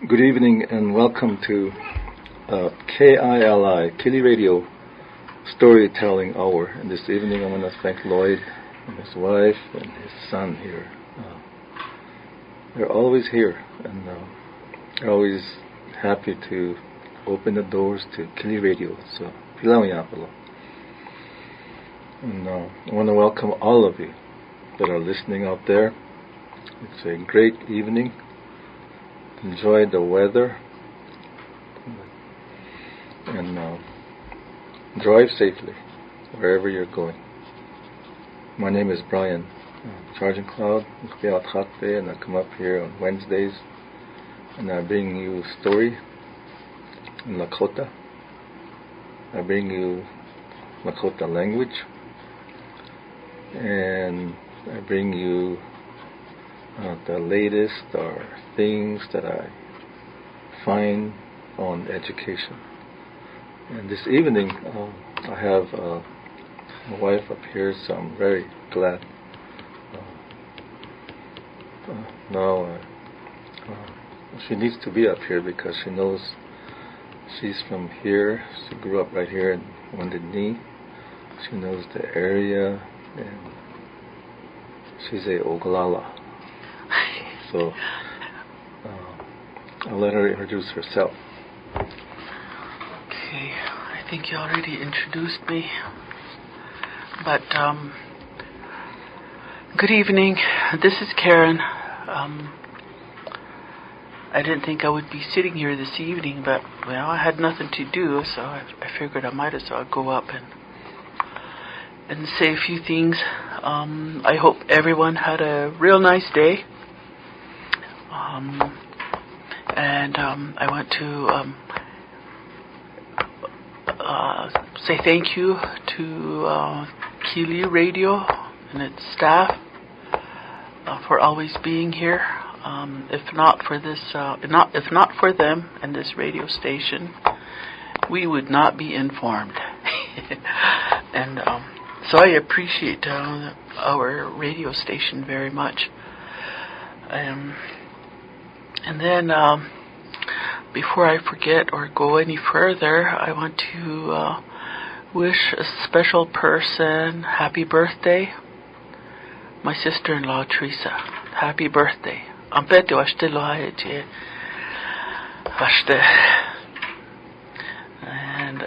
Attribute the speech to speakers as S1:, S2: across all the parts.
S1: Good evening and welcome to KILI, KILI Radio Storytelling Hour. And this evening I want to thank Lloyd and his wife and his son here. They're always here and they're always happy to open the doors to KILI Radio. So, and I want to welcome all of you that are listening out there. It's a great evening. Enjoy the weather and drive safely wherever you're going. My name is Brian, Charging Cloud, and I come up here on Wednesdays and I bring you a story in Lakota. I bring you Lakota language and I bring you the latest or things that I find on education. And this evening I have my wife up here, so I'm very glad. Now she needs to be up here because she knows she's from here. She grew up right here in Wounded Knee. She knows the area and she's a Oglala. So I'll let her introduce herself.
S2: Okay, I think you already introduced me. But good evening. This is Karen. I didn't think I would be sitting here this evening, but well, I had nothing to do, so I figured I might as well go up and say a few things. I hope everyone had a real nice day. And I want to say thank you to KILI Radio and its staff for always being here. If not for them and this radio station, we would not be informed. And so I appreciate our radio station very much. And then, before I forget or go any further, I want to wish a special person happy birthday. My sister-in-law, Teresa. Happy birthday.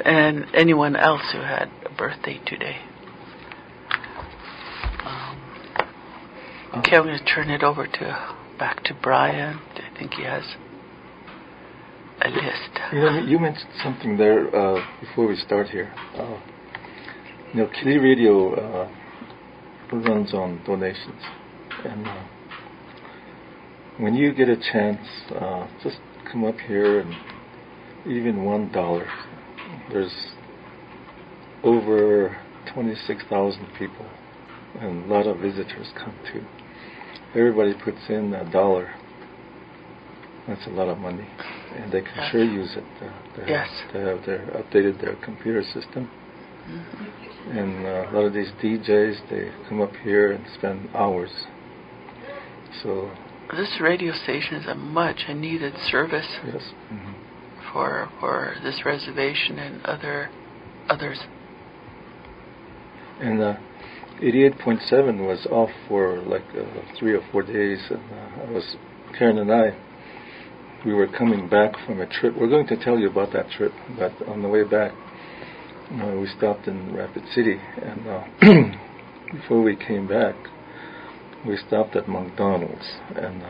S2: And anyone else who had a birthday today. Okay, I'm going to turn it over back to Brian. I think he has a list.
S1: You mentioned something there before we start here. KILI Radio runs on donations, and when you get a chance, just come up here and even $1. There's over 26,000 people, and a lot of visitors come too. Everybody puts in $1. That's a lot of money, and they can sure use it. They have updated their computer system, and a lot of these DJs, they come up here and spend hours. So
S2: this radio station is a much needed service.
S1: Yes.
S2: For this reservation and others.
S1: And 88.7 was off for like 3 or 4 days, and Karen and I, we were coming back from a trip. We're going to tell you about that trip, but on the way back, we stopped in Rapid City, and before we came back, we stopped at McDonald's, and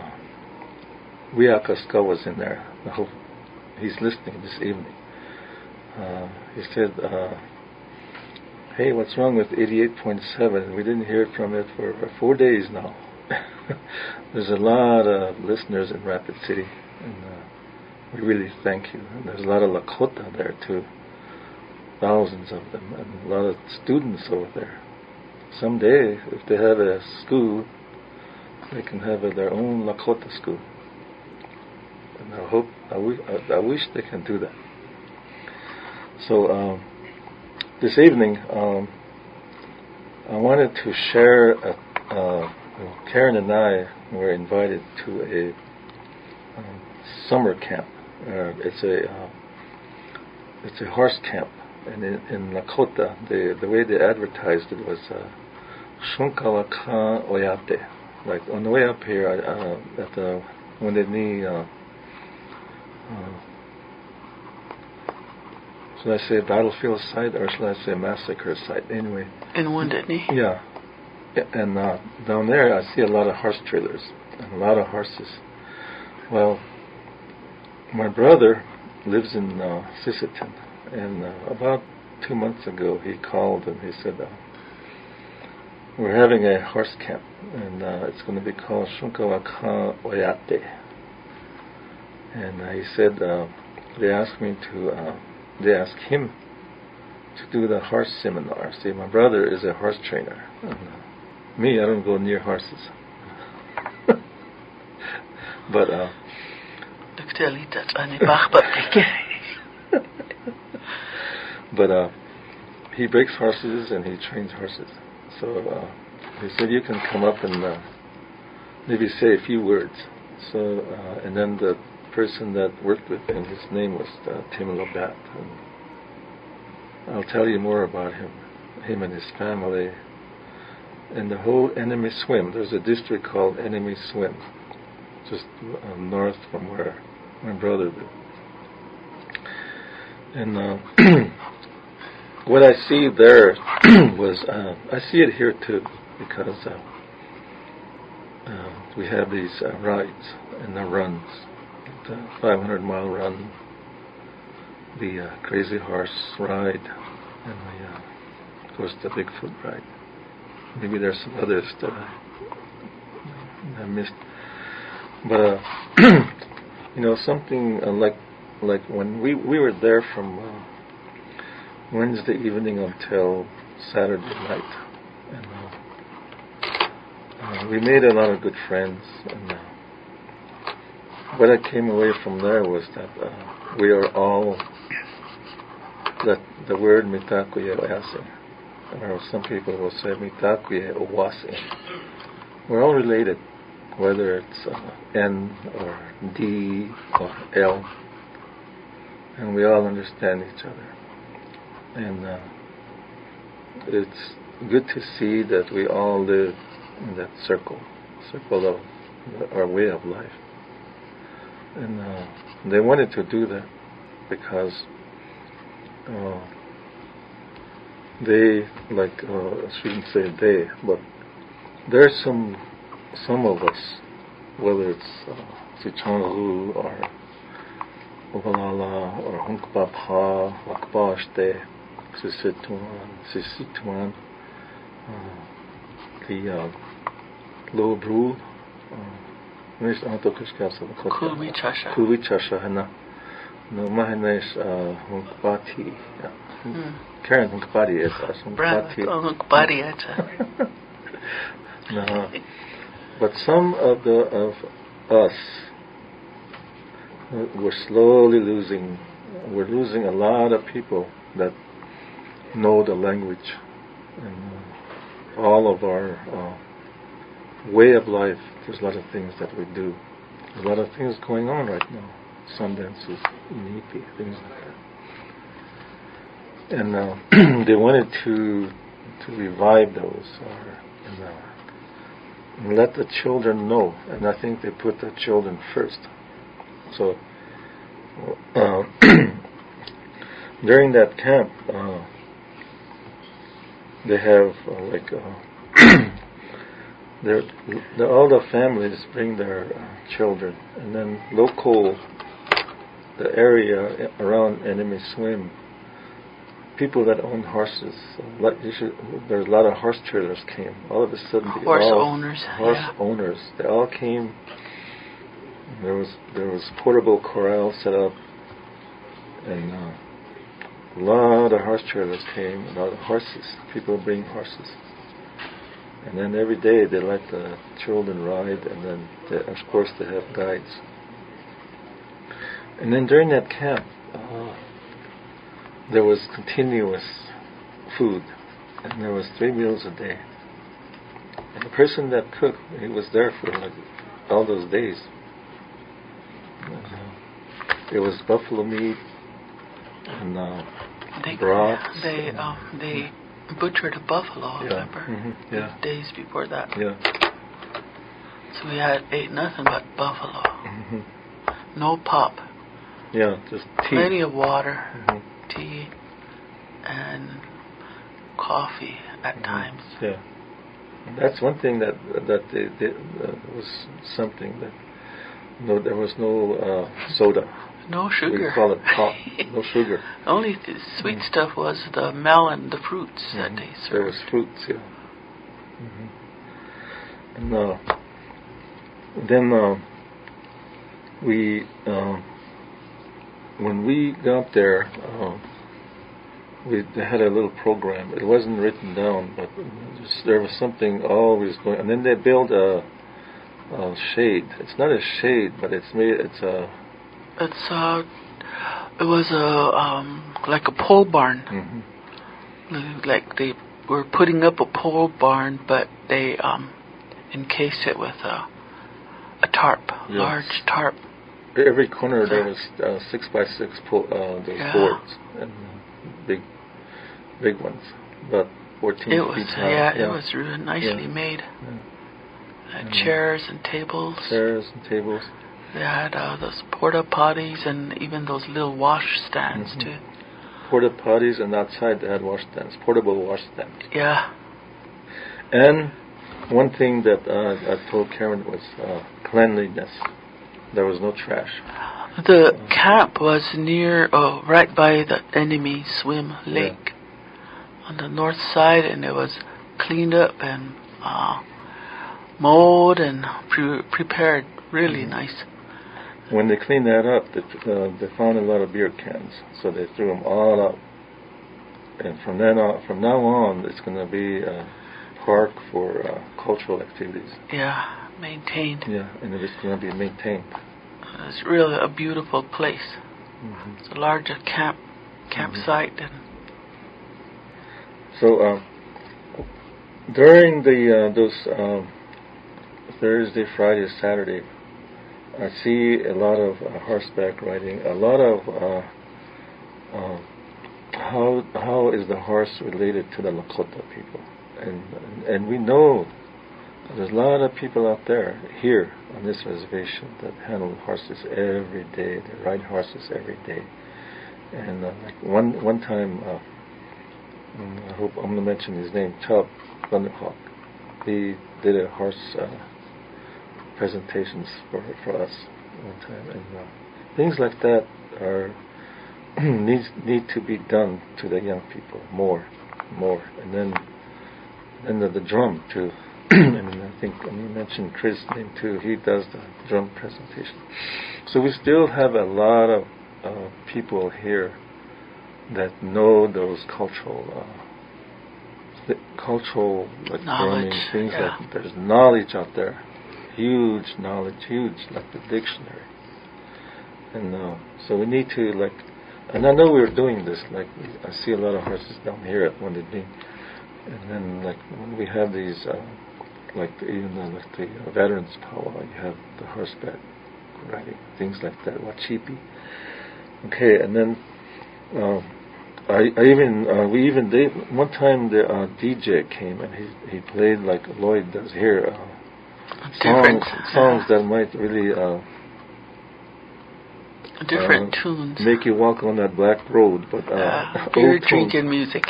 S1: Wiakaska was in there. I hope he's listening this evening. He said, hey, what's wrong with 88.7? We didn't hear from it for 4 days now. There's a lot of listeners in Rapid City, and we really thank you. And there's a lot of Lakota there too, thousands of them, and a lot of students over there. Someday, if they have a school, they can have their own Lakota school. And I wish they can do that. So this evening, I wanted to share. Karen and I were invited to a summer camp. It's a horse camp, and in Lakota, the way they advertised it was Shunkawa Ka Oyate. Like on the way up here at the Wounded Knee. Should I say battlefield site or should I say massacre site? Anyway.
S2: In Wounded Knee.
S1: Yeah. And down there, I see a lot of horse trailers and a lot of horses. Well, my brother lives in Sisseton, and about 2 months ago, he called and he said, we're having a horse camp, and it's going to be called Shunkawa Ka Oyate. And he said they asked him to do the horse seminar. See, my brother is a horse trainer. Me, I don't go near horses. But he breaks horses and he trains horses. So he said you can come up and maybe say a few words. So and then the person that worked with him, his name was Tim Labat. And I'll tell you more about him and his family, and the whole Enemy Swim. There's a district called Enemy Swim, just north from where my brother lived. And what I see there was, I see it here too, because we have these rides and the runs, the 500-mile run, the Crazy Horse ride, and of course the Bigfoot ride. Maybe there's some others that I missed. But something like when we were there from Wednesday evening until Saturday night, and we made a lot of good friends. And what I came away from there was that we are all, that the word mitakuye oyase, or some people will say mitakuye owase. We're all related, whether it's N or D or L, and we all understand each other. And it's good to see that we all live in that circle of our way of life. And they wanted to do that because they, I shouldn't say they, but there's some of us, whether it's Sichonru or Ovalala or Hunkpapa, Wakbaste, Sisituan, the Low Brule, Kulwi Chasha, Hana, no Mahanesh Hunkpati, Karen Hunkpati, Hunkpati. But some of us, we're slowly losing. We're losing a lot of people that know the language, and all of our way of life. There's a lot of things that we do. There's a lot of things going on right now. Sundances, Inipi, things like that. And they wanted to revive those, and let the children know. And I think they put the children first. So during that camp, they have all the families bring their children, and then the area around Enemy Swim, people that own horses, there's a lot of horse trailers came. All of a sudden, horse owners, they all came. There was portable corral set up, and a lot of horse trailers came, a lot of horses. People bring horses, and then every day they let the children ride, and then of course they have guides. And then during that camp, there was continuous food, and there was 3 meals a day. And the person that cooked, he was there for all those days. It was buffalo meat and broth.
S2: They butchered a buffalo, remember?
S1: Mm-hmm. Yeah.
S2: Days before that.
S1: Yeah.
S2: So we ate nothing but buffalo.
S1: Mm-hmm.
S2: No pop.
S1: Yeah, just tea.
S2: Plenty of water,
S1: Mm-hmm.
S2: tea, and coffee at times.
S1: Yeah. That's one thing that they was something that there was no soda.
S2: No sugar.
S1: We call it pop. No sugar.
S2: Only the sweet stuff was the melon, the fruits that they served.
S1: There was fruits, yeah. And then we when we got there, they had a little program. It wasn't written down, but there was something always going. And then they built a shade. It's not a shade, but it was like a pole barn. Like they were putting up a pole barn, but they encased it with a tarp, large tarp. Every corner there was 6x6 boards, and big ones, about 14 feet high.
S2: Yeah, it was really nicely made. Chairs and tables. They had those porta potties and even those little wash stands too.
S1: Porta potties, and outside they had wash stands, portable wash stands.
S2: Yeah.
S1: And one thing that I told Karen was cleanliness. There was no trash.
S2: The camp was near, right by the enemy swim lake on the north side, and it was cleaned up and mowed and prepared really nice.
S1: When they cleaned that up, they found a lot of beer cans, so they threw them all out. And from now on, it's going to be a park for cultural activities.
S2: Yeah, maintained.
S1: Yeah, and it's going to be maintained.
S2: It's really a beautiful place. It's a larger campsite. And
S1: so during those Thursday, Friday, Saturday, I see a lot of horseback riding. A lot of how is the horse related to the Lakota people, and we know there's a lot of people out there here on this reservation that handle horses every day. They ride horses every day, and like one time, I hope I'm going to mention his name, Chub Thunderhawk. He did a horse presentations for us one time, and things like that are need to be done to the young people more, and then the drum too. I mean, I think you mentioned Chris' name too. He does the drum presentation. So we still have a lot of people here that know those cultural like drumming, things like there's knowledge out there, huge knowledge, like the dictionary. And so we need to and I know we're doing this. Like I see a lot of horses down here at Wounded Knee, and then like when we have these. The veterans powwow, you have the horseback riding, things like that, wachipi. Okay, and then we even did one time the DJ came and he played like Lloyd does here, songs that might really
S2: different tunes,
S1: make you walk on that black road, but
S2: beer drinking music.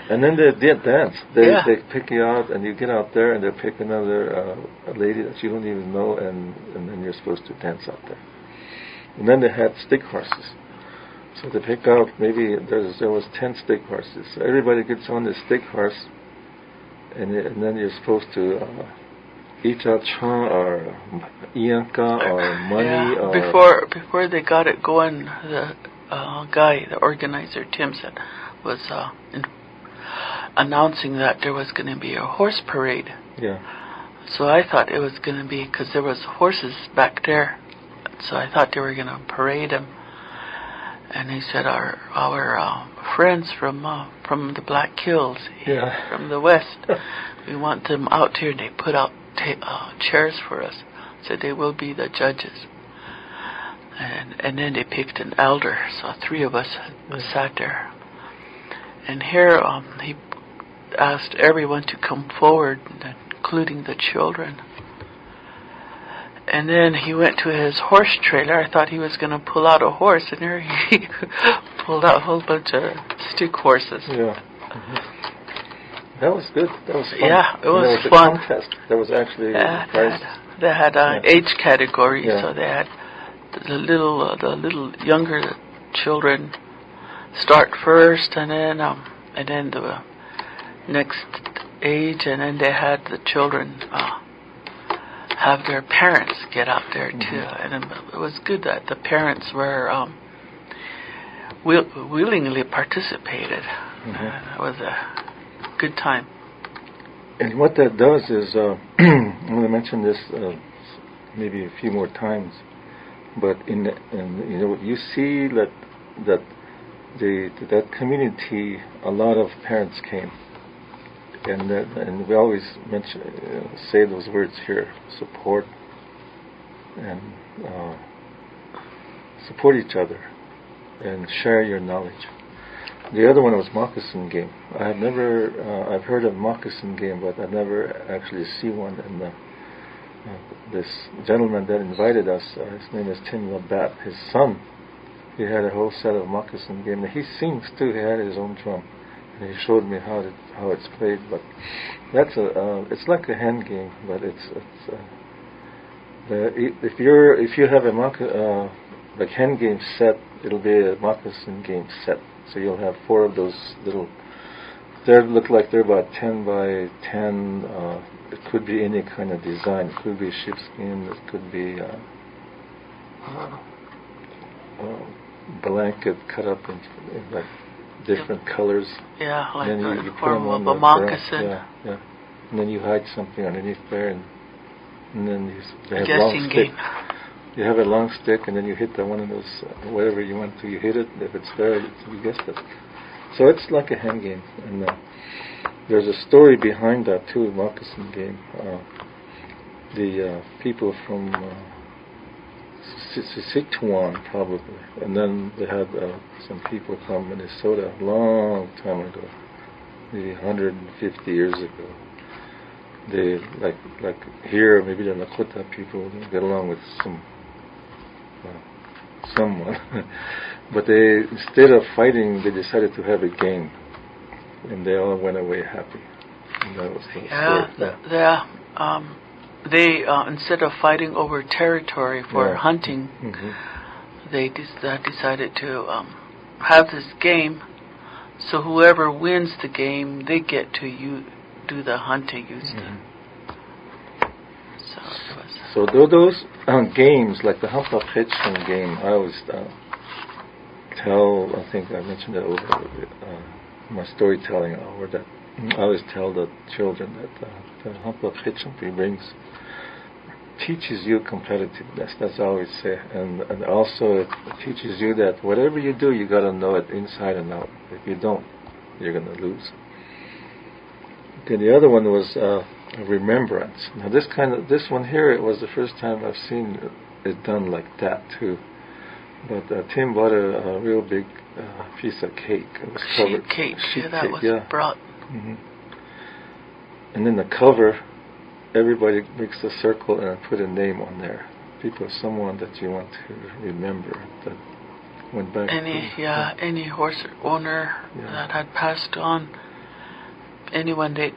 S1: And then they dance. They pick you out, and you get out there, and they pick another lady that you don't even know, and then you're supposed to dance out there. And then they had stick horses. So they pick out, maybe there was 10 stick horses. So everybody gets on the stick horse, and then you're supposed to each out chon or ianka or money.
S2: Or before they got it going, the guy, the organizer, Tim said, was announcing that there was going to be a horse parade.
S1: Yeah.
S2: So I thought it was going to be, because there was horses back there, so I thought they were going to parade them. And he said our friends from the Black Hills, from the west, we want them out here. And they put out chairs for us, so they will be the judges. and then they picked an elder, so 3 of us sat there. And here he asked everyone to come forward, including the children. And then he went to his horse trailer. I thought he was going to pull out a horse, and there he pulled out a whole bunch of stick horses.
S1: Yeah. That was good. That was fun.
S2: Yeah, it was
S1: there was
S2: fun.
S1: A contest. There was actually prizes.
S2: They had age categories, so they had the little younger children start first, and then the next age, and then they had the children have their parents get out there too, and it was good that the parents were willingly participated. It was a good time.
S1: And what that does is, I'm going to mention this maybe a few more times, but you see that community, a lot of parents came, and we always say those words here: support and support each other and share your knowledge. The other one was moccasin game. I've heard of moccasin game, but I've never actually seen one. And this gentleman that invited us, his name is Tim Labatt, his son, he had a whole set of moccasin game. And he sings too. He had his own drum, and he showed me how it's played. But it's like a hand game, but if you have a like hand game set, it'll be a moccasin game set. So you'll have 4 of those little. They look like they're about 10 by 10. It could be any kind of design. It could be sheepskin. It could be blanket cut up in like different colors.
S2: Yeah, like
S1: and then
S2: the
S1: you put
S2: form
S1: them on
S2: of a moccasin.
S1: Yeah. And then you hide something underneath there, and then they have
S2: a guessing game.
S1: You have a long stick, and then you hit one of those, whatever you want to, you hit it. If it's there, you guessed it. So it's like a hand game. And there's a story behind that, too, moccasin game. The people from Sichuan, probably. And then they had some people from Minnesota a long time ago, maybe 150 years ago. They, like here, maybe the Lakota people get along with someone, but they, instead of fighting, they decided to have a game, and they all went away happy. And that was the story. They instead of fighting over territory for hunting, they decided to have this game. So whoever wins the game, they get to do the hunting. So those games, like the Hump of Hitching game, I always tell, I think I mentioned it over my storytelling hour, that I always tell the children that the Hump of Hitching teaches you competitiveness. That's what I always say. And also it teaches you that whatever you do, you got to know it inside and out. If you don't, you're going to lose. Okay, the other one was remembrance. Now this one here, it was the first time I've seen it done like that too. But Tim bought a real big piece of cake. It was covered.
S2: Sheet cake. Brought.
S1: And then the cover, everybody makes a circle and put a name on there. Someone that you want to remember that went back.
S2: Any horse owner that had passed on. Anyone that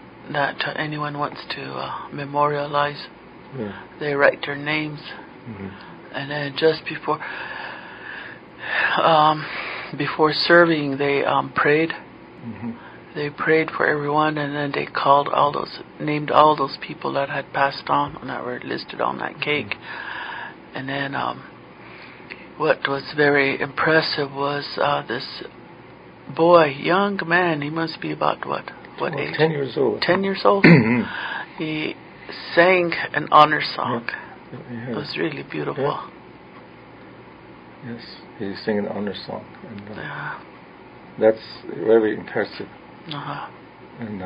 S2: anyone wants to memorialize, they write their names, and then just before serving, they prayed. They prayed for everyone, and then they named all those people that had passed on and that were listed on that cake. And then what was very impressive was this boy, young man. He must be about what age?
S1: 10 years old.
S2: 10 years old. He sang an honor song. It was really beautiful.
S1: Yes, he sang an honor song. And, that's very impressive. And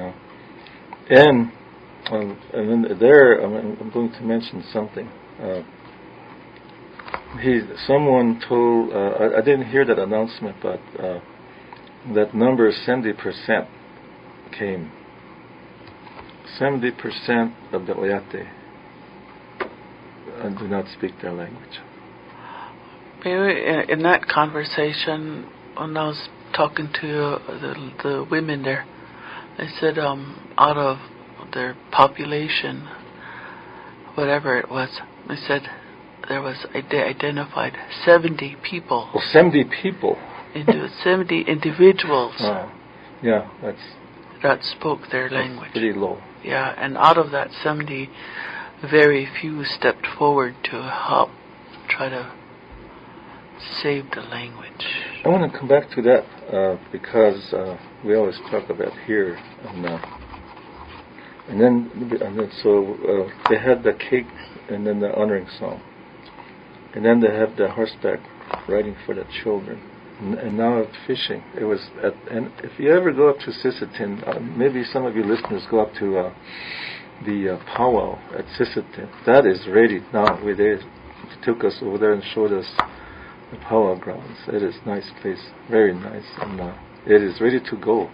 S1: then there, I'm going to mention something. Someone told, I didn't hear that announcement, but that number 70% came. 70% of the Oyate do not speak their language.
S2: Maybe in that conversation, when I was talking to the women there, they said out of their population, whatever it was, they said they identified 70 people.
S1: Oh, 70 people?
S2: 70 individuals.
S1: Yeah,
S2: that spoke their language.
S1: Pretty low.
S2: Yeah, and out of that 70, very few stepped forward to help try to save the language.
S1: I want to come back to that because we always talk about here, and then so they had the cake and then the honoring song, and then they have the horseback riding for the children, and now fishing. It was and if you ever go up to Sisseton, maybe some of you listeners go up to the powwow at Sisseton. That is ready now. They took us over there and showed us the powwow grounds. It is a nice place, very nice, and it is ready to go.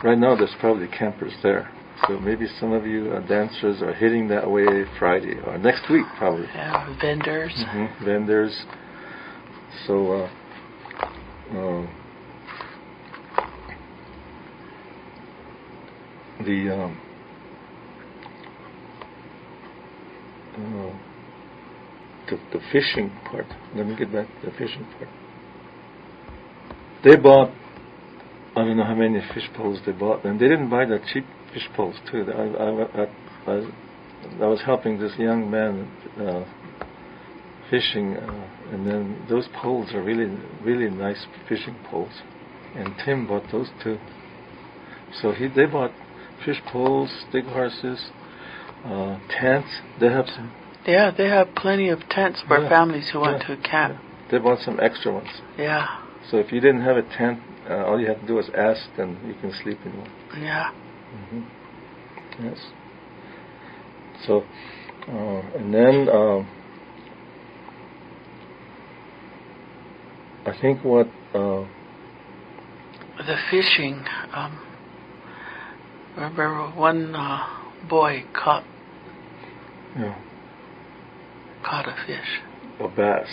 S1: Right now there's probably campers there, so maybe some of you dancers are heading that way Friday or next week probably.
S2: Yeah, vendors.
S1: Mm-hmm, vendors. So the fishing part. Let me get back to the fishing part. They bought, I don't know how many fish poles they bought, and they didn't buy the cheap fish poles too. I was helping this young man fishing, and then those poles are really, really nice fishing poles. And Tim bought those too. So they bought fish poles, stick horses, tents. They have some.
S2: Yeah, they have plenty of tents for families who want to camp.
S1: Yeah. They bought some extra ones.
S2: Yeah.
S1: So if you didn't have a tent, all you had to do was ask, and you can sleep in one.
S2: Yeah.
S1: Mm-hmm. Yes. So, and then I think what
S2: the fishing. Remember one boy caught a fish.
S1: A bass.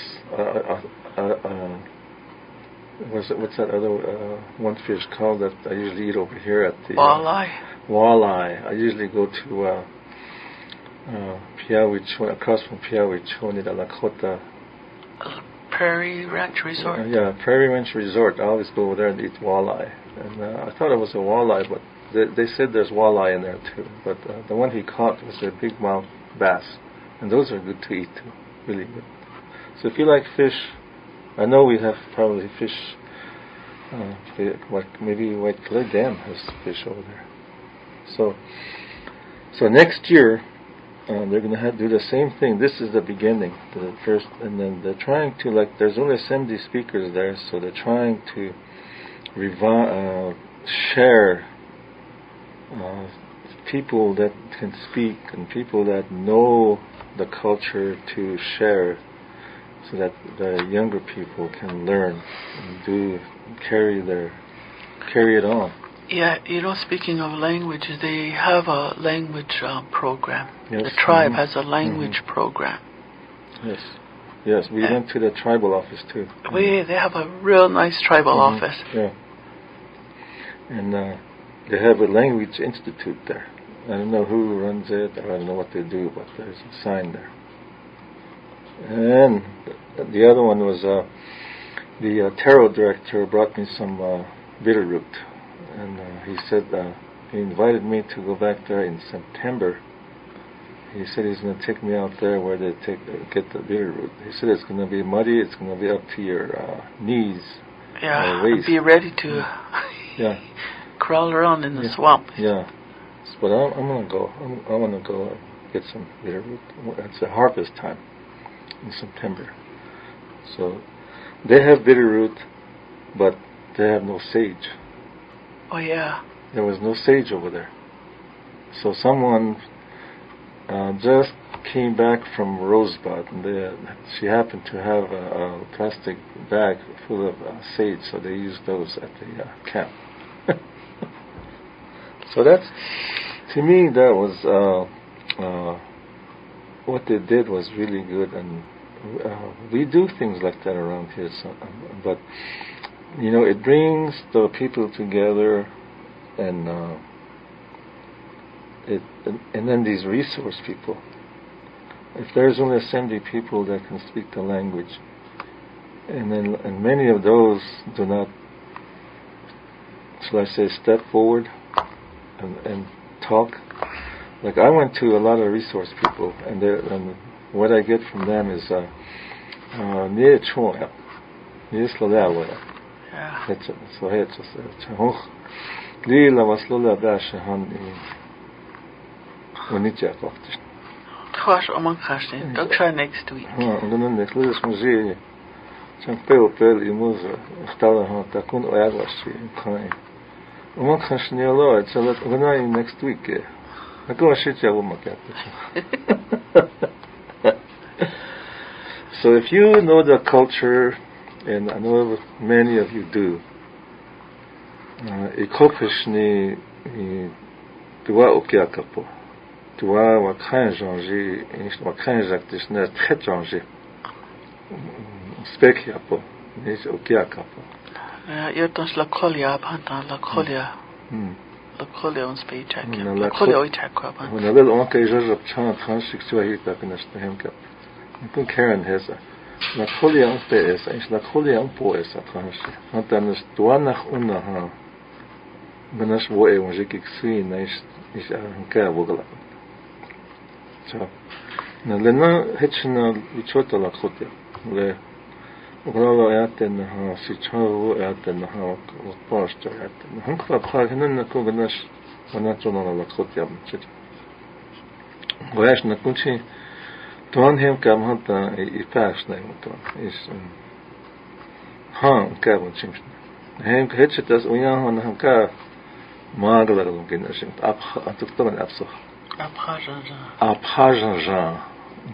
S1: What's that other one fish called that I usually eat over here at the
S2: walleye?
S1: Walleye. I usually go to Piawichon, across from Piawichon, near the Lakota.
S2: Prairie Ranch Resort?
S1: Prairie Ranch Resort. I always go over there and eat walleye. And I thought it was a walleye, but they said there's walleye in there too. But the one he caught was a big mouth bass. And those are good to eat too. Really good. So if you like fish, I know we have probably fish, maybe White Clay Dam has fish over there. So next year, they're going to do the same thing. This is the beginning, the first, and then they're trying to, there's only 70 speakers there, so they're trying to share people that can speak and people that know the culture to share, so that the younger people can learn and carry it on.
S2: Yeah, speaking of language, they have a language program.
S1: Yes.
S2: The tribe has a language program.
S1: Yes, we went to the tribal office too.
S2: They have a real nice tribal office.
S1: Yeah. And they have a language institute there. I don't know who runs it, or I don't know what they do, but there's a sign there. And the other one was the tarot director brought me some bitterroot, and he said he invited me to go back there in September. He said he's going to take me out there where they get the bitterroot. He said it's going to be muddy, it's going to be up to your knees.
S2: Yeah,
S1: waist.
S2: Be ready to crawl around in the swamp.
S1: Yeah. But I'm going to go. I want to go get some bitterroot. It's a harvest time in September. So they have bitterroot, but they have no sage.
S2: Oh, yeah.
S1: There was no sage over there. So someone just came back from Rosebud, and she happened to have a plastic bag full of sage, so they used those at the camp. So that's, to me, that was what they did was really good, and we do things like that around here. So, but it brings the people together, and then these resource people. If there's only 70 people that can speak the language, and many of those do not, shall I say, step forward and talk. Like I went to a lot of resource people, and what I get from them is
S2: Gosh, among Kashtin. Don't try next week.
S1: I'm gonna next let's muzee. Some pel imuza. Stala ha takun oyawashi kai. Among Kashtin yalo. It's a gonna next week. I go shit ya umakat. So if you know the culture, and I know many of you do, ikopishni tuwa okiakapo. Tuwa wakan janji, wakan jaktisne très janji. Spekiapo, nis okiakapo.
S2: Yotons Lakolia, Pantan Lakolia. Lakolia on speech. Lakolia oitakwa.
S1: When a little onke jajab chan transhik suahi tapinas to him cap. Kun Karen has a Lakolia on space, and Lakolia on poes at transhi. Antanas tuanach unaha. Benas woe when jikik swin is a wogla. So, now Lena Hitchina Vichota Lakota, where Grava Aten, Sicho Aten, how pastor Aten. Hunka Pagan Koganas, Wanatona Lakotia. Whereas Nakunchi, to one him come hunter a fast name is Han Cabin Chimp. Hank Hitchet as Uyan on Hanka Magla Ginashim, up to Ton Abso. Abhajan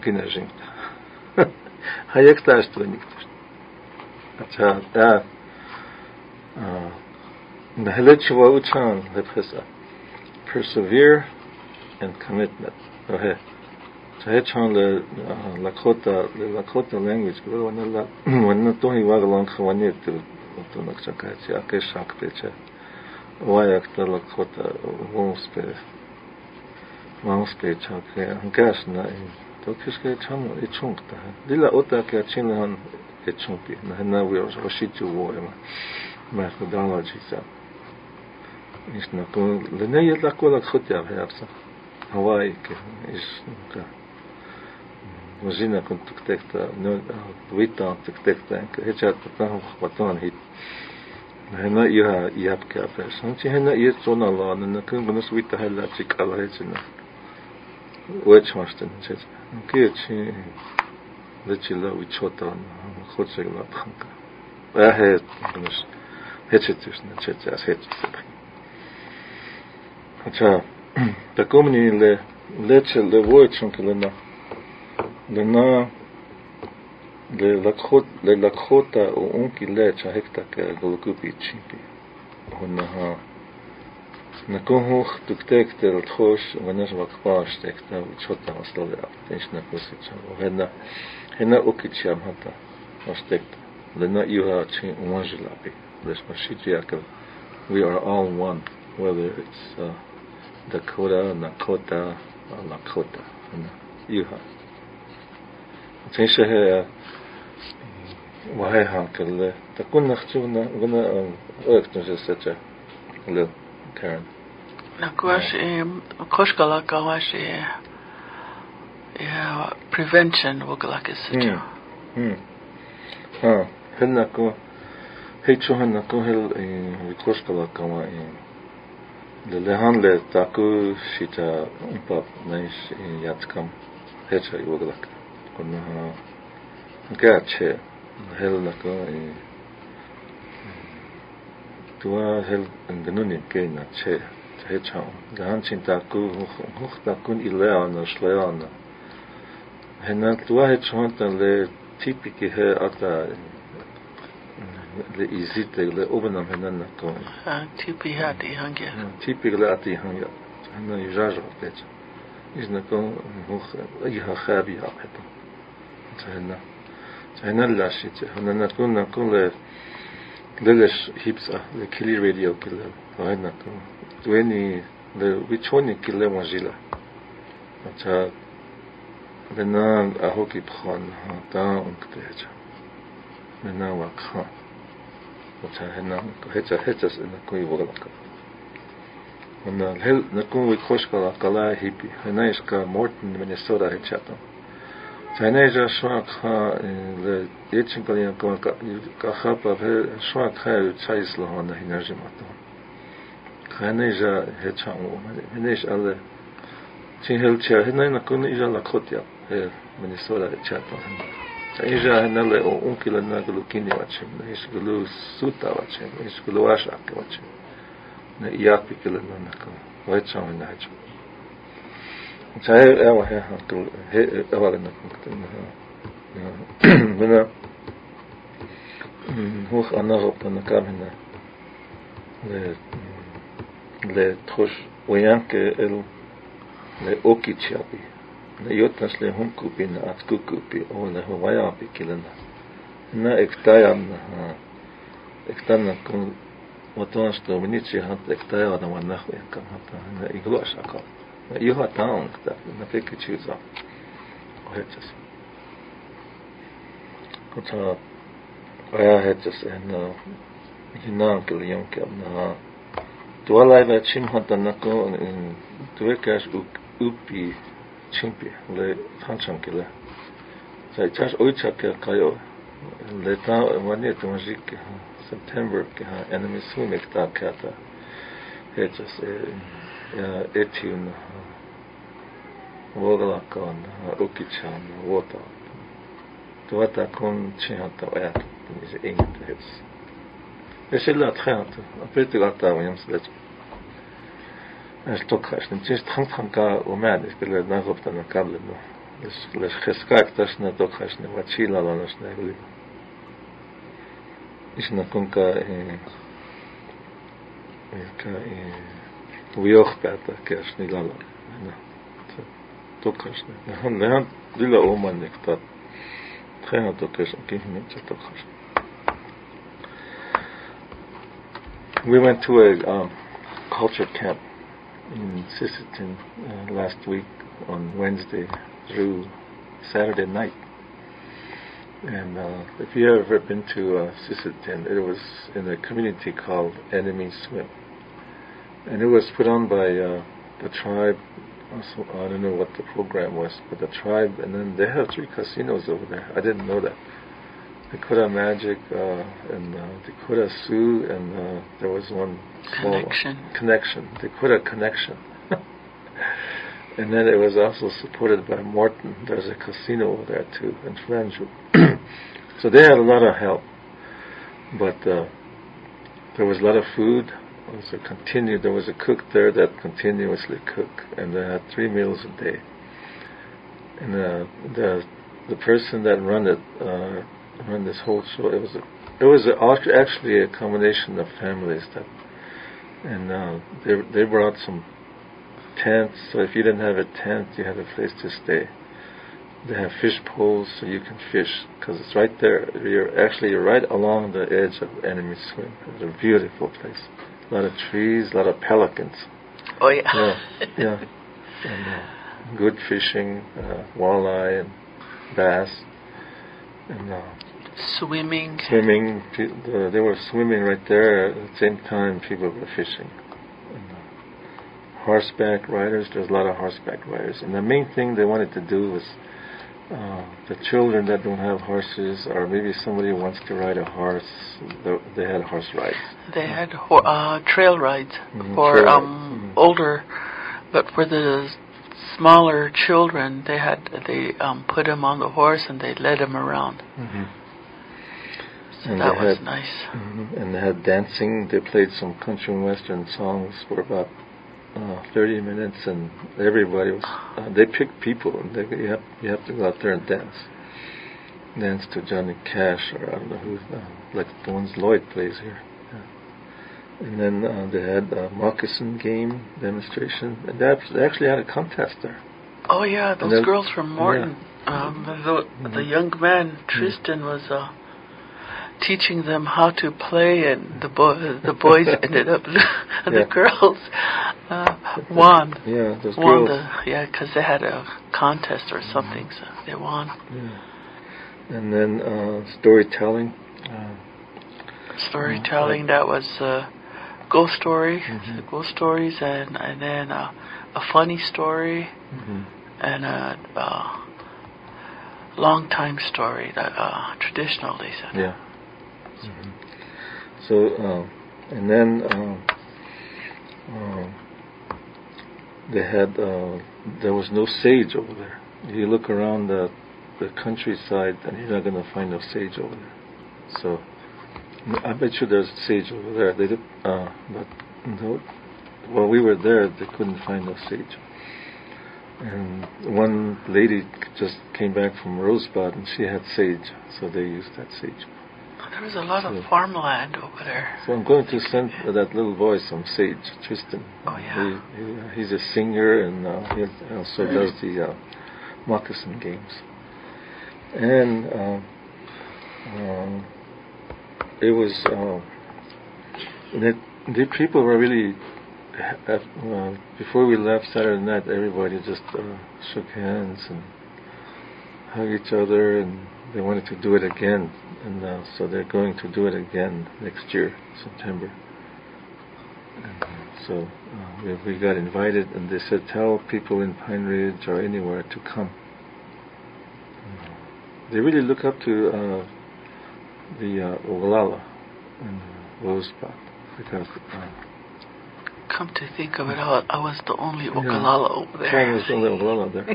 S1: Ginajin. Hayek Tastonik. That's the Helichwa Uchan Lepesa. Persevere and commitment. Okay. So Hechan Lakota language, when not only Wagalong Hawanet to Naksakachi, Akeshak Pecha, Wayak Lakota won't spare. Speech, okay, and gas na in Tokiske Channel, a chunk. Lila Otaka Chinhan, a chunky, and now we are Roshitu war methodology. Is not going the Naya Lakola Kotia, perhaps Hawaii is Wazina contacta, no, Wita contacta, and Hitchat Patan hit. Hena Iha Yapka person. She had not yet on a lawn, and the Kungus with the Helachic Alhetsina. Which Marston says, okay, let you love with Chotan, Hotsela Panka. I had Hetchetus and Chet as Hetchet. The company Letchel, the word Chunkelena, the Na. Le Lakota o unki lecha hektaka golukupi chimpi. Honaha. Nakohoch tuktekte rothosh vanas vakpash tekta vichota vaslove aptenshna kosicha. Hena ukicham hata vastekta. Lena yuha chi umanjilapi. Leshmashijiaka. We are all one, whether it's Dakota, Nakota, or Lakota. Yuha. Tinsha Why Hankel? The Kunachuna, gonna just such a little Karen.
S2: Nakwash, Koshkala Kawash, prevention, Wogalak is such a.
S1: Helnako, Hechuhanako Hill in Koshkala Kawa in the Lehanle Taku Shita Umpap Nice in Yatkam, Hecha Wogalak. Gache. Hell Nako Tua Hell and the Nunin Gaina Che Hecham, the Hanchin Taku, Huchtakun Ileana, Sleana, هنا تواحد شهنتا لتيبيكي هي أتا لإيزيت لأوبنام هنا نكون
S2: تيبي هاتي هنجي
S1: تيبيك لأتي هنجا هنا يجاجر تيجا إذا نكون مخ أيها خابي هاقتا هنا لا شيء هنا نكون للش هيبسا لكيلي راديو كله هنا نكون ويني لويتشوني كله ماجيلا تا بنان أهوكي بخان تا أنكتيجا بنان وخان وتا هنا هتس نكون يبغلك هنا هل نكون ويخش كلا هيبي هنا يشكا مورتن مينيسوتا هتشاتم هنا جا شواك ها ليتشن كليان كخابا شواك ها تشايس لهنا هنا جمعتهم هنا جا هتشامو هناش على تين هلتشا هنا نكون إجا لاكوتا مينيسوتا هتشاتم إجا هنا لا أونكي لنا قلو كيني واتشم إيش قلو سوتا واتشم إيش قلو واشاك واتشم نيابي كلنا نكون واتشام هنا هتشم جاي أول هي هنقول هي أول نكون هنا هو أنا غبنا كام هنا لتخش ويانك لأوكي تشابي ليوتنس لهم كوبين أتكو كوبي أو له ويابي كلنا هنا اكتانا كون وطنش دومينيتشي هات اكتايا أنا ونخوي كم هات هنا إغلوش أقل يوها تاون كده نفيك تشيزا وهتس كنت ويا هتس إنه ينانك اليوم كأنها تولاي بتشيم حتى نكو إن تويكاش أوبي تشيمبي لتانشان كله سايتاش أويتشا كايو لتا وانية تمجيك سبتمبر كها enemy swim كتا كاتا هتس يا إتيون وغلاكون أوكيتشان ووتا توتا كون تشيهاتا ويات بنيز إنت هتس يشيلا تخيانتا أبيت غاتا ويمس لجم أشتوكاش نتشيش تخنكا ومعنيش كلا نغبتا نكابل لش خسكاك تشنا توكاش نواتشيلا لانش نغلي إيش نكونكا ويوخ بعدا كاشني لا هنا توكاش نحن ديلا أومان نكتات خينا توكاش كيف نمشي توكاش. We went to a culture camp in Sisseton last week on Wednesday through Saturday night. And if you ever been to Sisseton, it was in a community called Enemy Swim. And it was put on by the tribe. Also, I don't know what the program was, but the tribe, and then they have 3 casinos over there. I didn't know that. Dakota Magic and Dakota Sioux, and there was one small Connection. Dakota Connection. And then it was also supported by Morton. There's a casino over there too, in Flange. So they had a lot of help, but there was a lot of food. There was a cook there that continuously cooked, and they had 3 meals a day. And the person that run this whole show, it was actually a combination of families and they brought some tents. So if you didn't have a tent, you had a place to stay. They have fish poles so you can fish because it's right there. You're right along the edge of Enemy Swim. It's a beautiful place. A lot of trees, a lot of pelicans.
S2: Oh yeah.
S1: Yeah. And good fishing, walleye and bass, and
S2: swimming.
S1: They were swimming right there. At the same time, people were fishing. And, horseback riders. There's a lot of horseback riders, and the main thing they wanted to do was the children that don't have horses, or maybe somebody wants to ride a horse. They had horse rides. They had
S2: trail rides for older, but for the smaller children, they put them on the horse and they led them around. So and that was nice.
S1: And they had dancing. They played some country and western songs for about 30 minutes, and everybody was. They picked people, and you have to go out there and dance to Johnny Cash, or I don't know who, like the ones Lloyd plays here. Yeah. And then they had a moccasin game demonstration, and they actually had a contest there.
S2: Oh yeah, those girls from Morton. Yeah. The young man Tristan was teaching them how to play, and the boys ended up the girls won.
S1: Yeah, those
S2: won
S1: girls.
S2: Because they had a contest or something, so they won.
S1: Yeah. And then storytelling.
S2: Storytelling. That was ghost story, ghost stories, and then a funny story, and a long time story, that traditional, they said.
S1: Yeah. So, and then they had there was no sage over there. You look around the countryside, and you're not going to find no sage over there. So I bet you there's sage over there. They did, but no, while we were there, they couldn't find no sage. And one lady just came back from Rosebud, and she had sage, so they used that sage.
S2: There was a lot of farmland over there.
S1: So I'm going to send that little boy some sage, Tristan.
S2: Oh yeah.
S1: He's a singer, and he also does the moccasin games. And it was the people were really. Before we left Saturday night, everybody just shook hands and hugged each other, and they wanted to do it again, and so they're going to do it again next year, September. And so we got invited, and they said, tell people in Pine Ridge or anywhere to come. They really look up to the Oglala and Rosebud, because
S2: come to think of it, I was the only Oglala over there.
S1: I was the only Oglala there.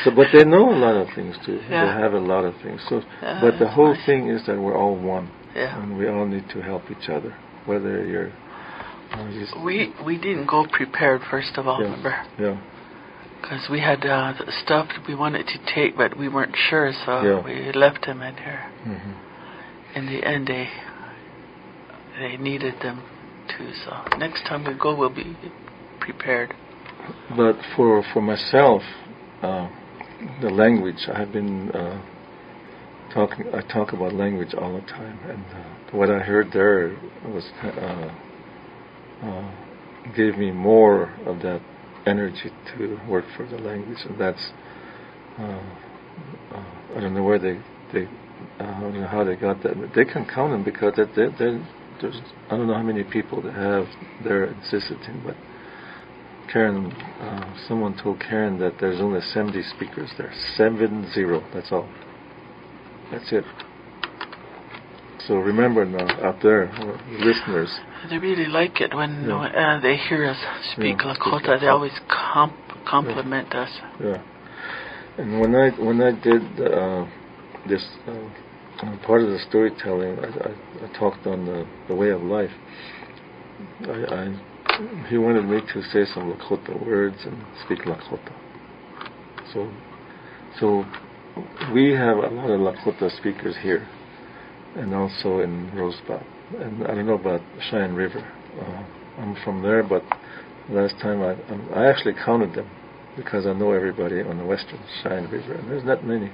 S1: So, but they know a lot of things too. Yeah. They have a lot of things. So, but the whole thing is that we're all one, and we all need to help each other. Whether you're,
S2: we didn't go prepared, first of all. Remember?
S1: Yeah.
S2: Because we had stuff we wanted to take, but we weren't sure, so we left them in here. In the end, they needed them too. So next time we go, we'll be prepared.
S1: But for myself. The language, I've been I talk about language all the time, and what I heard there was gave me more of that energy to work for the language, and that's I don't know where they I don't know how they got that, but they can count them, because there's I don't know how many people they have there in Sisseton, but Karen, someone told Karen that there's only 70 speakers there. 70, that's all. That's it. So remember now, out there, listeners.
S2: They really like it when they hear us speak Lakota. They always compliment us. Yeah.
S1: And when I did this part of the storytelling, I talked on the way of life. He wanted me to say some Lakota words and speak Lakota. So we have a lot of Lakota speakers here, and also in Rosebud. And I don't know about Cheyenne River. I'm from there, but last time I actually counted them, because I know everybody on the western Cheyenne River, and there's not many.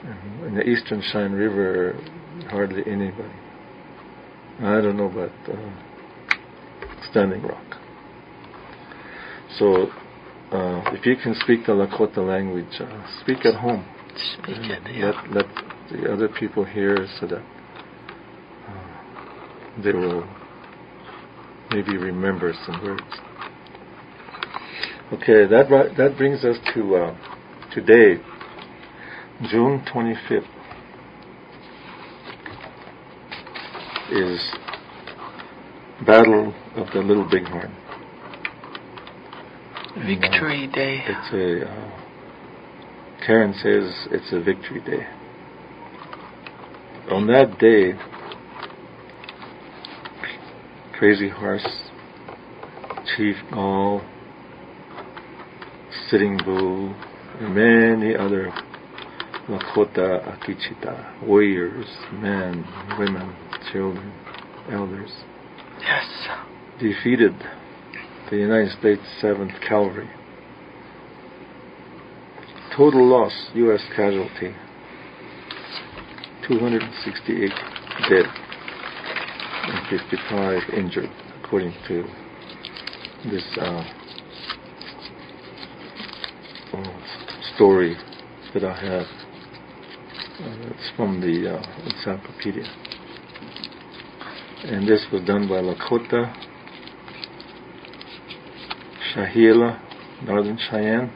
S1: And in the eastern Cheyenne River, hardly anybody. I don't know about Standing Rock. So if you can speak the Lakota language, speak at home.
S2: Speak it,
S1: Let the other people hear, so that they will maybe remember some words. Okay, that brings us to today, June 25th, is Battle of the Little Bighorn.
S2: Victory Day.
S1: It's Karen says it's a victory day. On that day, Crazy Horse Chief Gall, Sitting Bull, and many other Lakota Akichita, warriors, men, women, children, elders,
S2: Yes.
S1: defeated the United States 7th Cavalry. Total loss, U.S. casualty, 268 dead and 55 injured, according to this story that I have. It's from the encyclopedia. And this was done by Lakota, Shahila, Northern Cheyenne,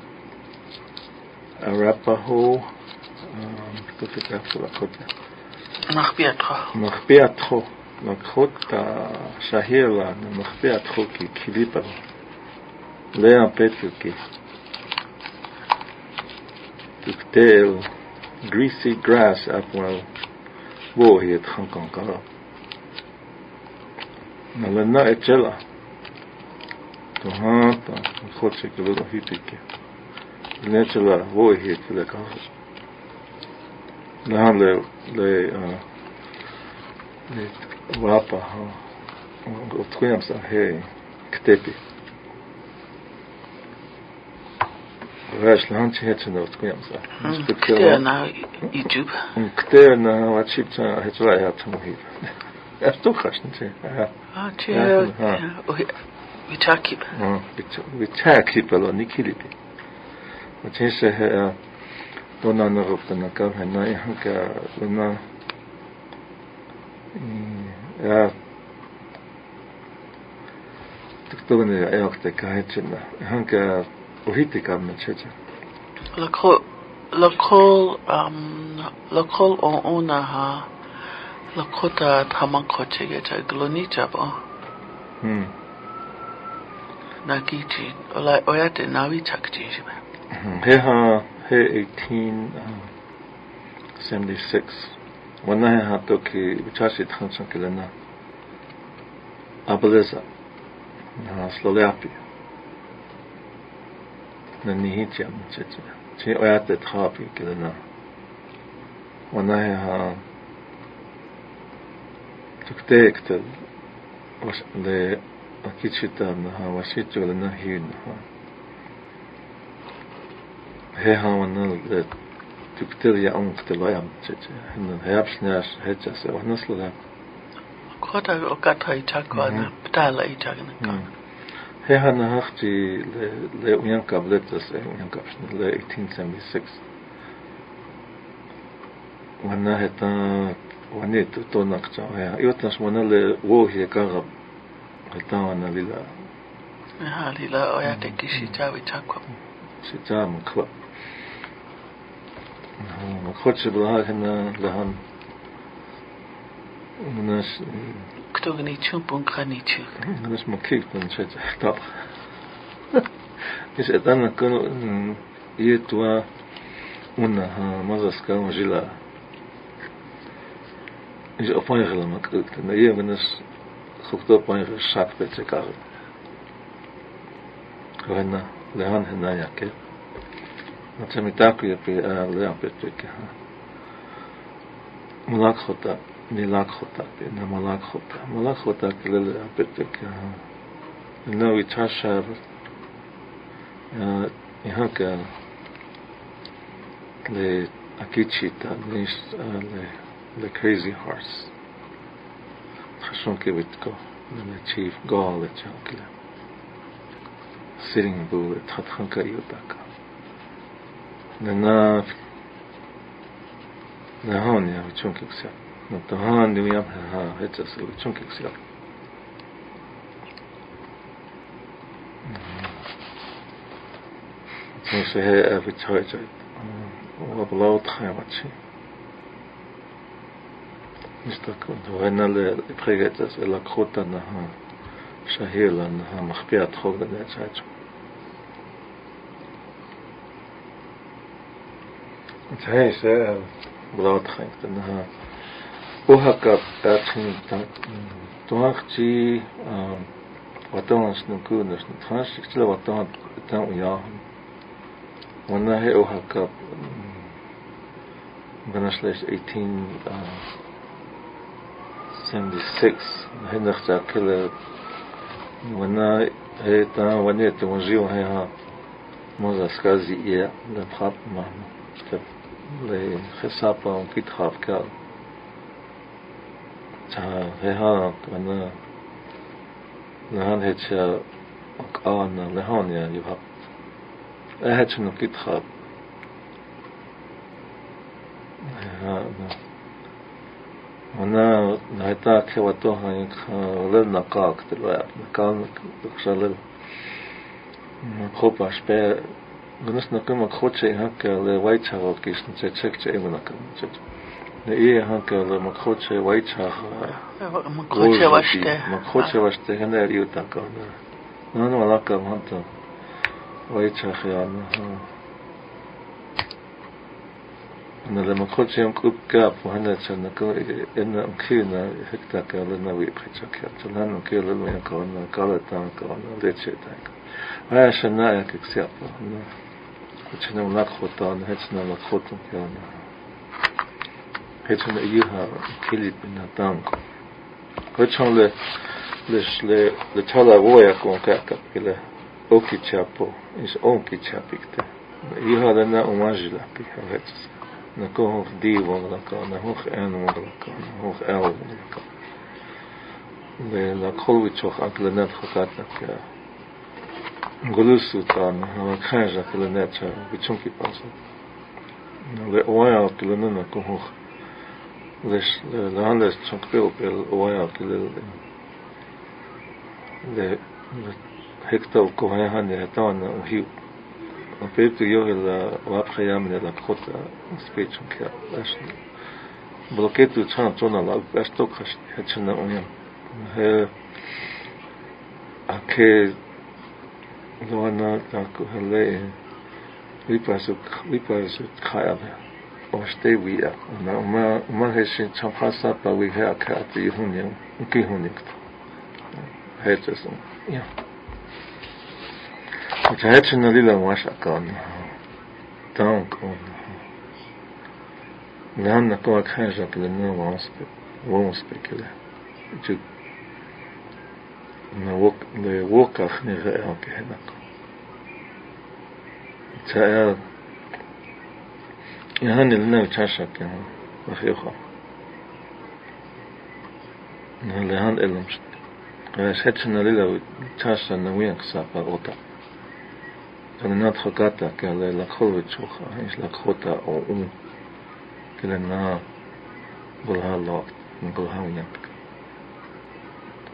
S1: Arapaho, Mahbiatho, Lakota, Shahila, Mahbiatho ki Kilipal, Leon Petuki, Tuktel, Greasy Grass Apwell, Wohit Hankonkara, Nalana Echela, Tohanta, Khotchik little Hitiki, Nechela, Wohit Filekah. Now le wapa otkuyam sa he ktepi. Rash lanchi hetchna otkuyam sa.
S2: Kter na YouTube.
S1: Kter na wachipcha hetchla ya tumuhi. Ya to khashne.
S2: Ah, che. We talk it.
S1: We talk it lo nikilipi. Wachese he Dona Narupana Gavana Hanka Luna Tuktovane Ayokta Kahachina Hanka Uhitika Machecha
S2: Local Ona ha Lakota Tamankoche Geta Glonita Bo Nagichi Oyate Navi Takji
S1: Heha 1876 Wanahe Hatoki Vichashi Transankilana Abeleza Slovapi Nanihitiam Chi Oyate Trapi Kilana Wanahe Tuktektel Le Akichita Naha Washitu Lana Hin Heha wanal le tuktel ya onktelaam tete en herbsnaas hetjas e wanasla
S2: Kota okata itakwa na ptala itakna
S1: Heha na hachti le unyanka bletas le 1876 wana heta wanit tonakcha ya yotnas wanale wohi karab heta wana lila
S2: lila oyate kishita itakwa
S1: Sita mkwa Khotche blaha hena lahan Unas
S2: Ktogni chumpun khani chu
S1: Unas makik dan cheta Tab Is etana kono Yetua Una mazaska Majila Is opangela makuk Na ye unas Khokto opangela Shak bete kar Hena Lehan hena yake Natamitaku yapi Lehan petuke Malakhota Nilakhota Na Malakhota Kilele petuke No Itasha Ihanka Le Akichita Le Crazy Horse Khashonke Vitko Le Chief Gall Le Chankile Sitting Bull Tathanka Yotaka Nana Nahonia Chunkixia Not the Han Niam Ha Hetas Chunkixia So say every charge Wablow Taiwachi Mr. Kundo Renale Pregetas Lakota Naha Shahila Naha Mahbiat Hogla Netchach Hey, say, without thinking, Ohaka, that's Toachi, Watohan snukunas, Transit still Watohan Town Yahan. When I have up Venezuela's 1876, Henachta Killer. When I had one year to Mozio Heha Mozaskazi, yeah, the Pap Man, the Hesapa on Kithav Gal. Heha, when the hand hits on Lehonia, you have. I had to look it up. Now, I thought I was talking a little cock to the little. Hope I spare. When it's not come a coach, I have the white child kiss and check to even a come. The ear hunker, the Makoche white child. Makoche was the Henry Utaka. No, no, like a hunter. White child. And the Makoche cook gap for hundreds and the in the Kina, Hectaka, the Navi Pitchaka, to land and kill a little corner, color tank on a rich tank. I shall not accept, which no Lakota, and it's no Lakota. It's an Iha KILI in a tank. Which only the Chala Woya Konkaka, Oki Chapo, is Onki Chapik. You had a Umajila, the Koh of Divo, the Hoch Animal, the Hoch El, the Lakovichok at the Net Hokataka, Gulusutan, Kanja to the Net, Vichunki Puzzle. The oil to the Nuna Koh. The landless chunk bill oil to the hectare of Kohahan, the Hatan, he appeared to you the Wapayam in the Lakota speech and care. Blockade to chant on a log, best tokash, Hatchana Onion. Her a kid, the one that could lay, Lipas Kaya. Or stay we are. Now, Maheshin Champasa, but we have a cat, the Union, Kihunik. Hatches. Yeah. Which I had to know little wash a gun. Don't go. Now, the go a cash up to the new won't speculate. The walk of never alcoholic. It's يهني لنا وتشاشك يعني وخيوخا اللي هان إلا مش شهدشنا ليلة وتشاشا نوينك ساقا غوتا فلنات خقاتا كالي لقخوة شوخا إيش لقخوتا أو كلنا بلها الله بلها وينك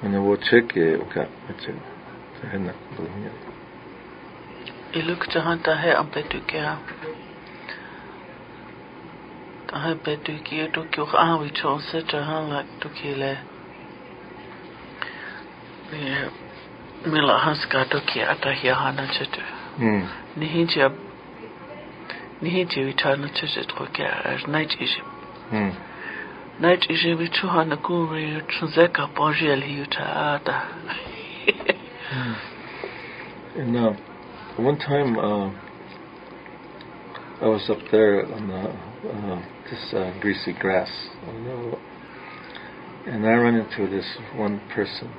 S1: أنا وتشيكي وكا أتشي فهنا بلها وينك
S2: إلوك جهانتا هي أمبتوكيا I bet you get to kill we chose such a hand like to kill a Mila Hanska to Kiata Hana Chetu. Nihiji return to it as night issue. Night issue with 200 guru Tranzeka Bongel Hutata.
S1: And one time I was up there on this greasy grass, and I ran into this one person.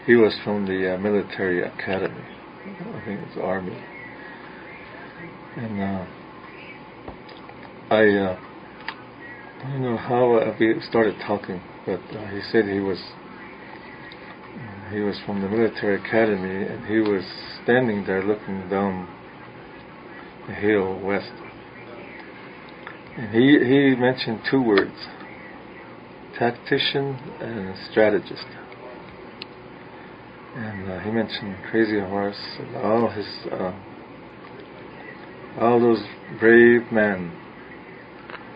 S1: He was from the military academy, I think it's Army, and I don't know how we started talking, but he said he was from the military academy, and he was standing there looking down the hill west. And he mentioned two words: tactician and strategist. And he mentioned Crazy Horse and all those brave men,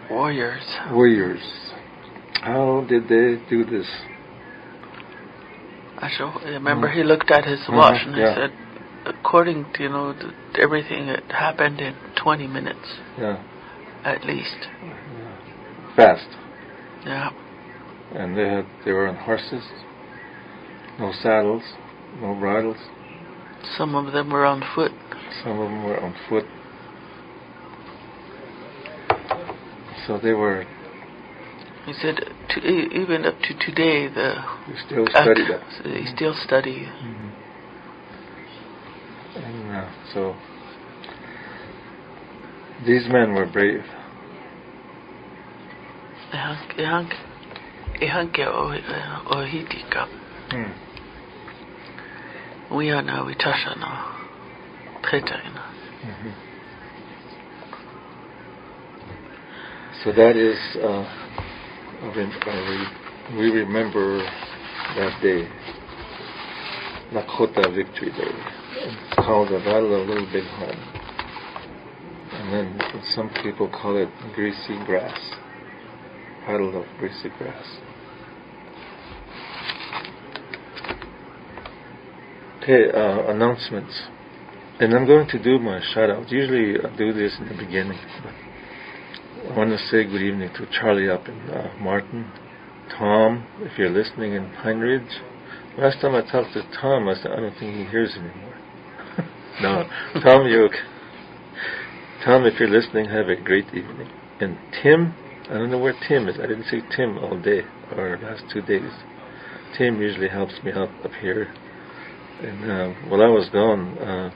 S2: warriors.
S1: How did they do this?
S2: I remember he looked at his watch and he said, according to everything, it happened in 20 minutes.
S1: Yeah.
S2: At least.
S1: Fast.
S2: Yeah.
S1: And they were on horses. No saddles, no bridles.
S2: Some of them were on foot.
S1: Some of them were on foot. So they were.
S2: He said, even up to today,
S1: They still study that.
S2: They still study.
S1: Mm-hmm. And so these men were brave. So that is, we remember that day, Lakota Victory Day. It's called the Battle of Little Big Horn. And then some people call it Greasy Grass. Battle of Greasy Grass. Okay, announcements. And I'm going to do my shout-outs. Usually I do this in the beginning. But I want to say good evening to Charlie up in Martin. Tom, if you're listening in Pine Ridge. Last time I talked to Tom, I said, I don't think he hears anymore. No, Tom, Tom, if you're listening, have a great evening. And Tim, I don't know where Tim is. I didn't see Tim all day, or last 2 days. Tim usually helps me out up here. And while I was gone,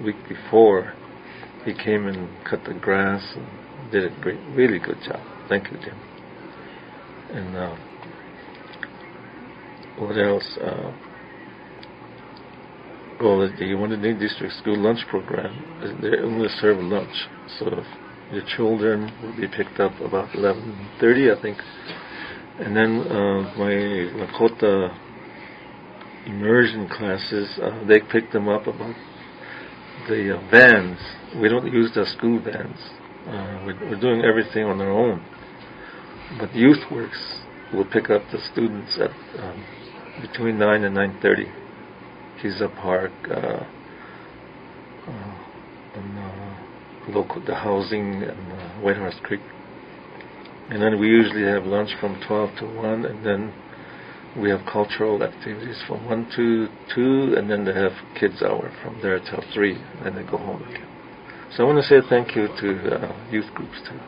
S1: week before, he came and cut the grass and did a really good job. Thank you, Tim. And what else? Well, the United District School lunch program, they only serve lunch. So if your children will be picked up about 11:30, I think. And then my Lakota immersion classes, they pick them up about the vans. We don't use the school vans. We're doing everything on our own. But YouthWorks will pick up the students at between 9 and 9:30. Kiza Park, the housing and White Horse Creek. And then we usually have lunch from 12 to 1, and then we have cultural activities from 1 to 2, and then they have kids hour from there till 3, and they go home again. So I want to say thank you to youth groups too.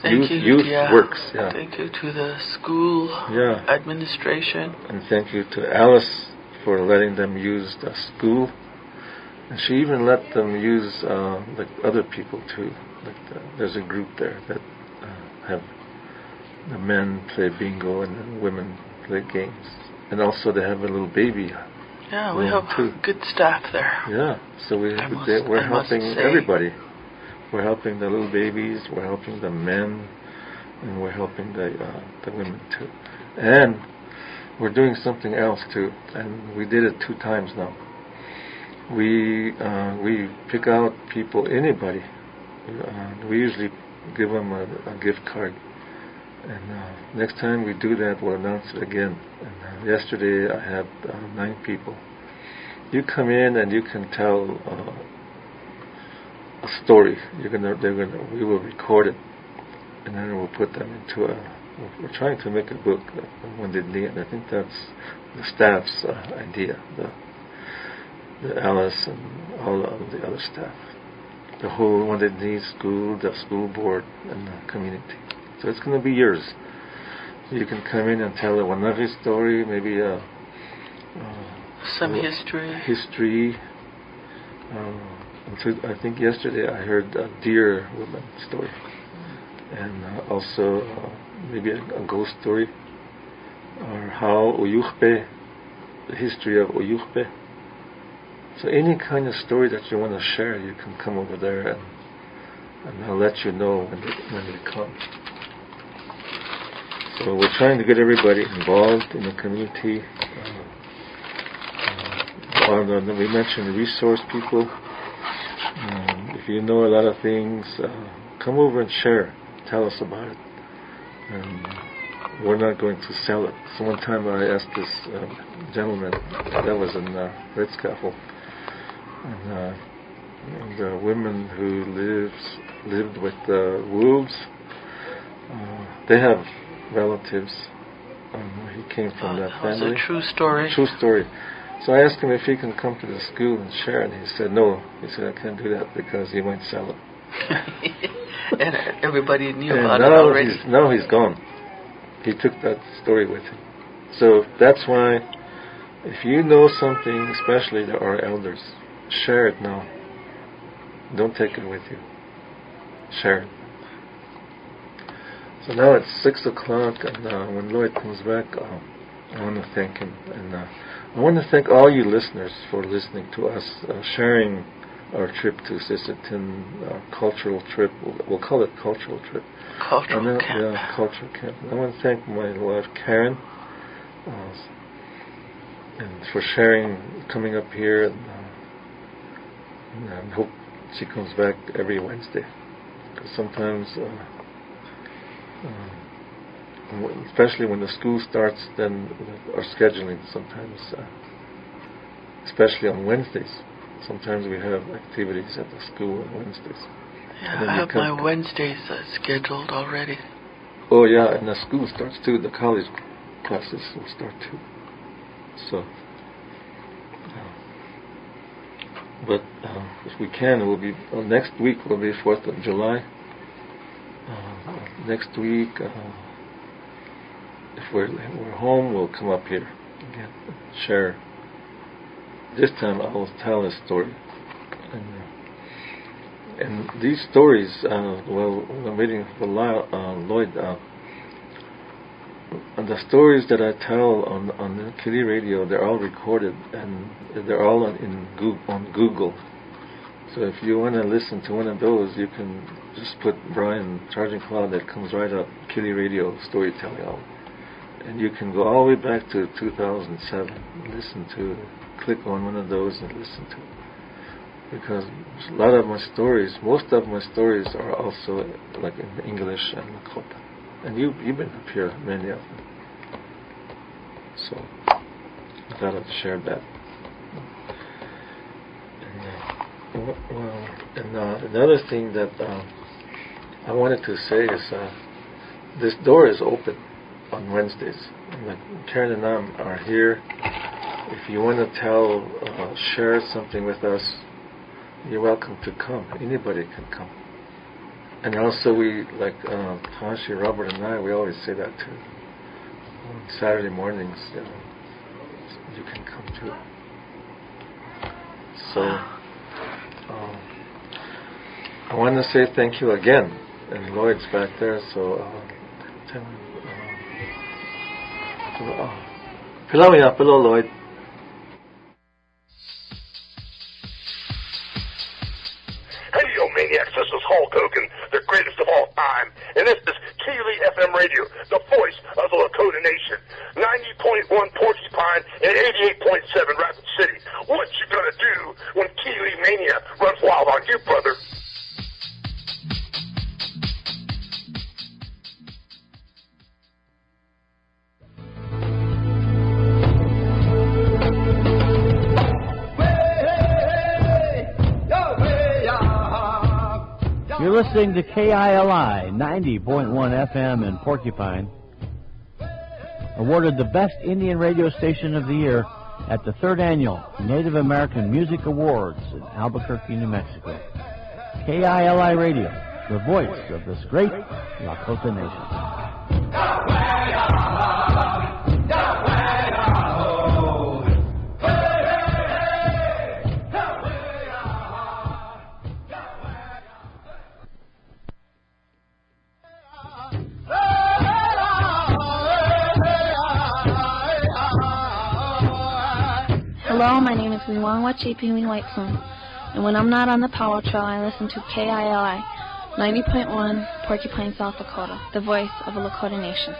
S2: Thank you.
S1: Youth Works. Yeah.
S2: Thank you to the school administration. And
S1: thank you to Alice for letting them use the school. And she even let them use like other people too. Like there's a group there that have the men play bingo and the women play games. And also they have a little baby.
S2: Yeah, we have good staff there.
S1: Yeah, so we're helping everybody. We're helping the little babies, we're helping the men, and we're helping the women too. And we're doing something else too, and we did it 2 times now. We pick out people, anybody. We usually give them a gift card. And next time we do that, we'll announce it again. And yesterday I had 9 people. You come in and you can tell a story. We will record it, and then we'll put them into we're trying to make a book, Wounded Knee, and I think that's the staff's idea, the Alice and all of the other staff, the whole Wounded Knee school, the school board, and the community. So it's going to be yours. So you can come in and tell a Wanavi story, maybe
S2: some history.
S1: I think yesterday I heard a deer woman story, and also maybe a ghost story, or how Oyukhpe, the history of Oyukhpe. So any kind of story that you want to share, you can come over there, and I'll let you know when they come. So we're trying to get everybody involved in the community. We mentioned resource people. If you know a lot of things, come over and share. Tell us about it. We're not going to sell it. So one time I asked this gentleman, that was in Ritzkaffel, and the women who lived with the wolves, they have relatives He came from that family.
S2: It's a true story.
S1: True story. So I asked him if he can come to the school and share, and he said no. He said I can't do that because he might sell it.
S2: And everybody knew
S1: and
S2: about it already.
S1: Now he's gone. He took that story with him. So that's why, if you know something, especially our elders, share it now. Don't take it with you. Share it. So now it's 6 o'clock, and when Lloyd comes back, I want to thank him. And I want to thank all you listeners for listening to us, sharing our trip to Sisseton, cultural trip. We'll call it cultural trip.
S2: Cultural camp.
S1: Yeah, cultural camp. I want to thank my wife, Karen, and for sharing, coming up here, and I hope she comes back every Wednesday. Because sometimes, especially when the school starts, then our scheduling sometimes, especially on Wednesdays, sometimes we have activities at the school on Wednesdays.
S2: Yeah, I have my Wednesdays scheduled already.
S1: Oh yeah, and the school starts too. The college classes will start too. So, but if we can, we'll be next week. Will be 4th of July. Next week, if we're home, we'll come up here again, share. This time I will tell a story, and these stories. Well, I'm waiting for Lloyd. And the stories that I tell on the KILI radio, they're all recorded and they're all on Google. So if you want to listen to one of those, you can just put Brian Charging Cloud. That comes right up, KILI radio storytelling, and you can go all the way back to 2007. Listen to, click on one of those and listen to it. Because a lot of my stories, most of my stories are also like in English and Lakota. And you've been up here, many of them. So I thought I'd share that. And another thing that I wanted to say is this door is open on Wednesdays. Like Karen and I are here. If you want to share something with us, you're welcome to come. Anybody can come. And also we, like Tashi, Robert, and I, we always say that too. On Saturday mornings, you can come too. So, I want to say thank you again. And Lloyd's back there, so tell him. Hello, Lloyd.
S3: Maniacs, this is Hulk Hogan, the greatest of all time, and this is KILI FM Radio, the voice of the Lakota Nation, 90.1 Porcupine and 88.7 Rapid City. What you gonna do when KILI Mania runs wild on you, brother?
S4: You're listening to KILI 90.1 FM in Porcupine, awarded the Best Indian Radio Station of the Year at the 3rd Annual Native American Music Awards in Albuquerque, New Mexico. KILI Radio, the voice of this great Lakota nation.
S5: Hello, my name is Wiwanwa Chipi Whiteson, and when I'm not on the power trail, I listen to KILI 90.1 Porcupine, South Dakota, the voice of a Lakota nation.